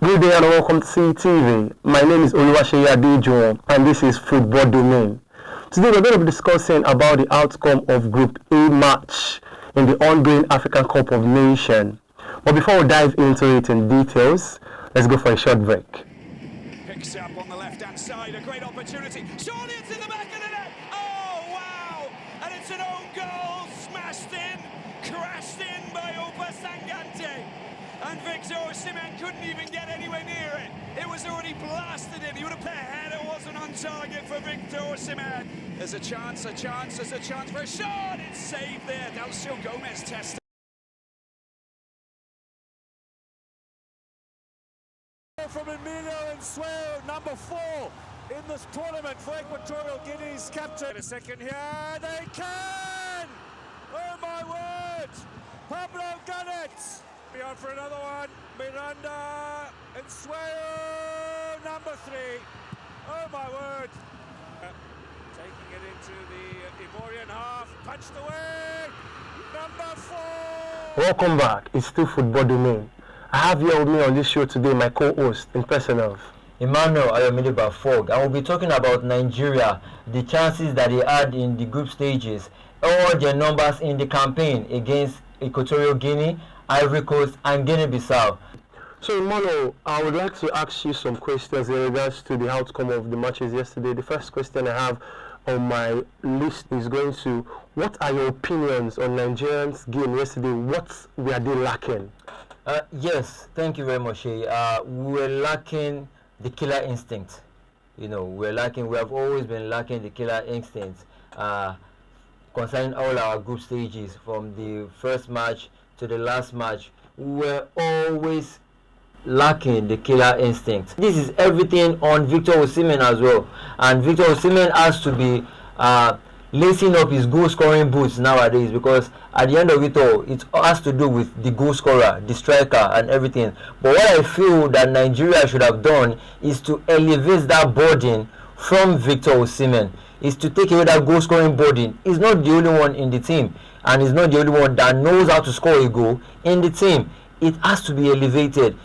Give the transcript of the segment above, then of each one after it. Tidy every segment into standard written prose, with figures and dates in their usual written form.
Good day and welcome to CTV. My name is Oluwaseyi and this is Football Domain. Today we're going to be discussing about the outcome of Group A match in the ongoing African Cup of Nations. But before we dive into it in details, let's go for a short break. Picks up on the left-hand side, a great opportunity. Surely it's in the back of the net. Oh, wow! And it's an own goal, smashed in, crashed in by Oluwaseyi. And Victor Osimhen couldn't even get anywhere near it. It was already blasted in. He would have played ahead. It wasn't on target for Victor Osimhen. There's a chance for a shot. It's saved there. Dalcio Gomez tested. From Emmanuel and Swale, number 4 in this tournament for Equatorial Guinea's captain. A second here, they can! Oh my word! Pablo Gannet! Beyond for another one, Miranda and Swale, number 3. Oh my word! Taking it into the Ivorian half, punched away, number 4! Welcome back, it's still Football Domain. I have here with me on this show today my co-host in person of Emmanuel Fog. I will be talking about Nigeria, the chances that they had in the group stages, all their numbers in the campaign against Equatorial Guinea, Ivory Coast and Guinea-Bissau. So Emmanuel, I would like to ask you some questions in regards to the outcome of the matches yesterday. The first question I have on my list is going to, what are your opinions on Nigerians' game yesterday? What were they lacking? Yes, thank you very much, Shay. We were lacking the killer instinct. We have always been lacking the killer instinct concerning all our group stages, from the first match to the last match. We were always lacking the killer instinct. This is everything on Victor Osimhen as well. And Victor Osimhen has to be lacing up his goal scoring boots nowadays, because at the end of it all, it has to do with the goal scorer, the striker and everything. But what I feel that Nigeria should have done is to elevate that burden from Victor Osimhen, is to take away that goal scoring burden. He's not the only one in the team, and he's not the only one that knows how to score a goal in the team. It has to be elevated.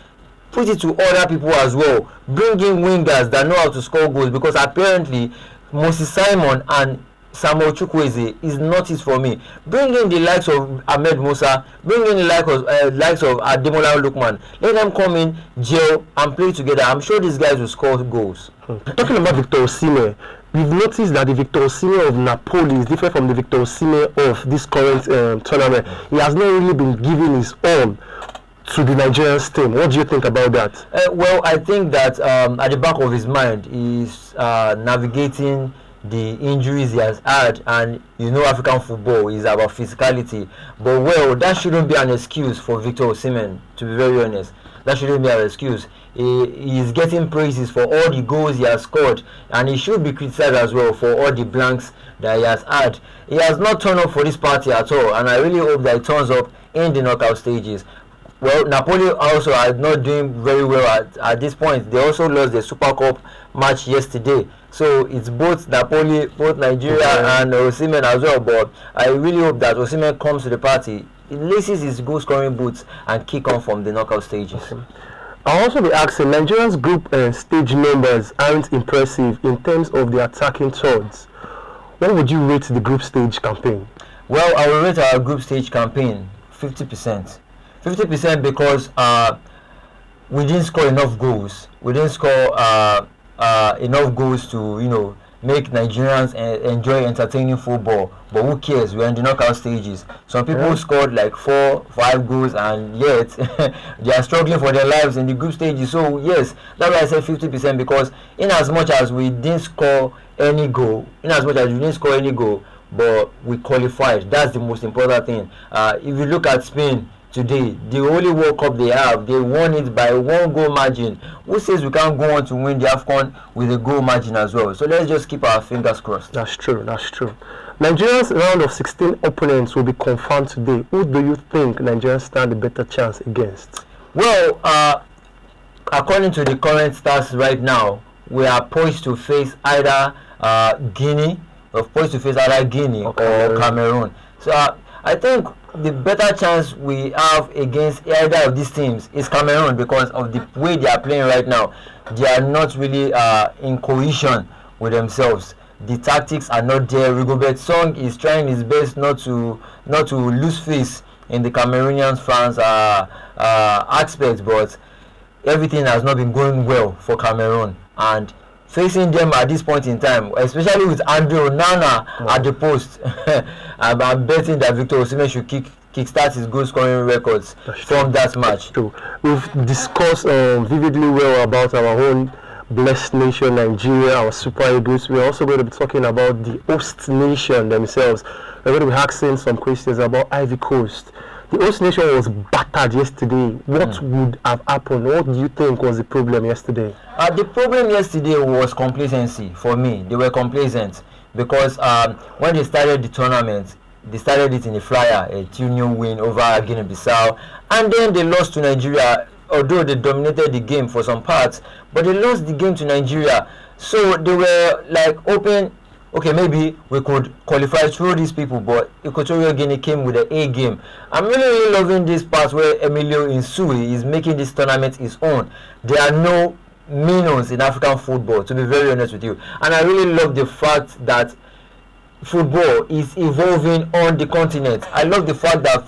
Put it to other people as well. Bring in wingers that know how to score goals, because apparently Moses Simon and Samuel Chukwueze is not it for me. Bring in the likes of Ahmed Musa, bring in the likes of Ademola Lookman. Let them come in, gel, and play together. I'm sure these guys will score goals. Talking about Victor Osimhen, we've noticed that the Victor Osimhen of Napoli is different from the Victor Osimhen of this current tournament. He has not really been giving his all to the Nigerian team. What do you think about that? Well, I think that at the back of his mind, he's navigating the injuries he has had, and African football is about physicality. But well, that shouldn't be an excuse for Victor Osimhen, to be very honest. That shouldn't be an excuse. He is getting praises for all the goals he has scored, and he should be criticized as well for all the blanks that he has had. He has not turned up for this party at all, and I really hope that he turns up in the knockout stages. Well, Napoli also are not doing very well at this point. They also lost the Super Cup match yesterday. So it's both Napoli, both Nigeria and Osimhen as well. But I really hope that Osimhen comes to the party, he laces his goal scoring boots and kick on from the knockout stages. I'll also be asking, Nigeria's group stage numbers aren't impressive in terms of the attacking thirds. What would you rate the group stage campaign? Well, I will rate our group stage campaign 50%. 50% because we didn't score enough goals. We didn't score enough goals to make Nigerians enjoy entertaining football. But who cares? We're in the knockout stages. Some people scored like 4-5 goals, and yet they are struggling for their lives in the group stages. So yes, that's why I said 50%, because in as much as we didn't score any goal, but we qualified. That's the most important thing. If you look at Spain today, the only World Cup they have, they won it by 1 goal margin. Who says we can't go on to win the AFCON with a goal margin as well? So let's just keep our fingers crossed. That's true. Nigeria's round of 16 opponents will be confirmed today. Who do you think Nigerians stand a better chance against? Well, according to the current stats right now, we are poised to face either Guinea or Cameroon. So I think the better chance we have against either of these teams is Cameroon, because of the way they are playing right now. They are not really in cohesion with themselves. The tactics are not there. Rigobert Song is trying his best not to lose face in the Cameroonian fans aspect, but everything has not been going well for Cameroon. And facing them at this point in time, especially with Andre Onana at the post, I'm betting that Victor Osimhen should kickstart his goal scoring records from that match. So we've discussed vividly well about our own blessed nation, Nigeria, our Super Eagles. We're also going to be talking about the host nation themselves. We're going to be asking some questions about Ivory Coast. The host nation was battered yesterday. What would have happened? What do you think was the problem yesterday? The problem yesterday was complacency for me. They were complacent because when they started the tournament, they started it in a flyer, a 2-0 win over Guinea-Bissau, and then they lost to Nigeria. Although they dominated the game for some parts, but they lost the game to Nigeria. So they were like open, okay, maybe we could qualify through these people, but Equatorial Guinea came with an A game. I'm really loving this part where Emilio Insui is making this tournament his own. There are no minnows in African football, to be very honest with you. And I really love the fact that football is evolving on the continent. I love the fact that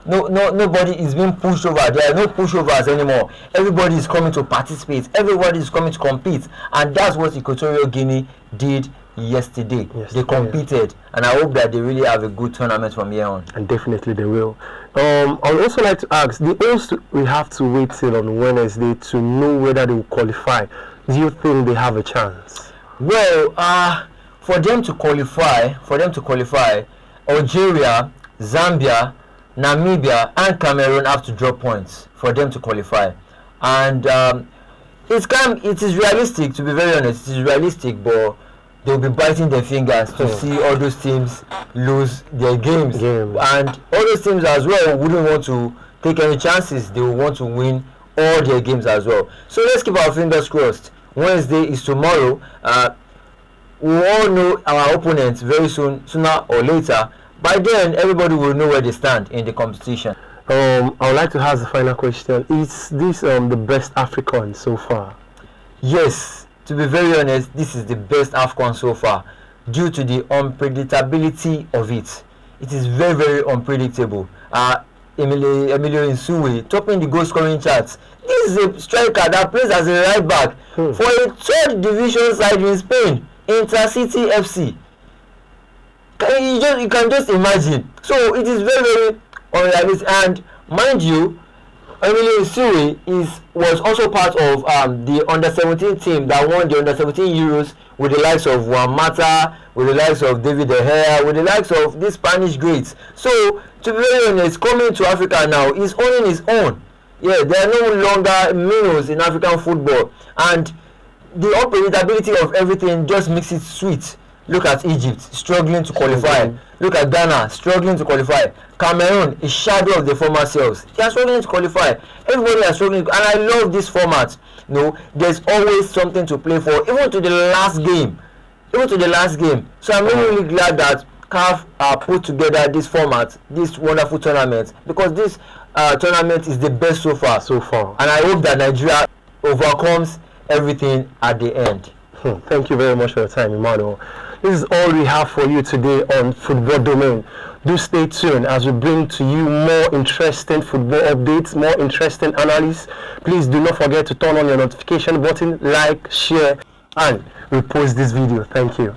nobody is being pushed over. There are no pushovers anymore. Everybody is coming to participate. Everybody is coming to compete, and that's what Equatorial Guinea did yesterday. They competed, and I hope that they really have a good tournament from here on. And definitely they will. I would also like to ask, the hosts will have to wait till on Wednesday to know whether they will qualify. Do you think they have a chance? Well, for them to qualify, Algeria, Zambia, Namibia, and Cameroon have to drop points for them to qualify. And it is realistic, to be very honest. It is realistic, but they'll be biting their fingers to see all those teams lose their games. And all those teams as well wouldn't want to take any chances. They will want to win all their games as well. So let's keep our fingers crossed. Wednesday is tomorrow. We all know our opponents very soon, sooner or later. By then, everybody will know where they stand in the competition. I would like to ask the final question. Is this the best AFCON so far? Yes, to be very honest, this is the best AFCON so far due to the unpredictability of it. It is very, very unpredictable. Emilio Insui topping the goal scoring charts. This is a striker that plays as a right back for a third division side in Spain, Intercity FC. You can just imagine. So it is very, very unrealistic. And mind you, Emilio Insui was also part of the under-17 team that won the under-17 Euros with the likes of Juan Mata, with the likes of David De Gea, with the likes of these Spanish greats. So, to be very honest, coming to Africa now, he's owning his own. Yeah, there are no longer minnows in African football. And the unpredictability of everything just makes it sweet. Look at Egypt, struggling to qualify. Look at Ghana, struggling to qualify. Cameroon, a shadow of the former selves. They are struggling to qualify. Everybody is struggling. And I love this format. You know, there's always something to play for, even to the last game. So I'm really glad that CAF put together this format, this wonderful tournament, because this tournament is the best so far. And I hope that Nigeria overcomes everything at the end. Thank you very much for your time, Emmanuel. This is all we have for you today on Football Domain. Do stay tuned as we bring to you more interesting football updates, more interesting analysis. Please do not forget to turn on your notification button, like, share, and repost this video. Thank you.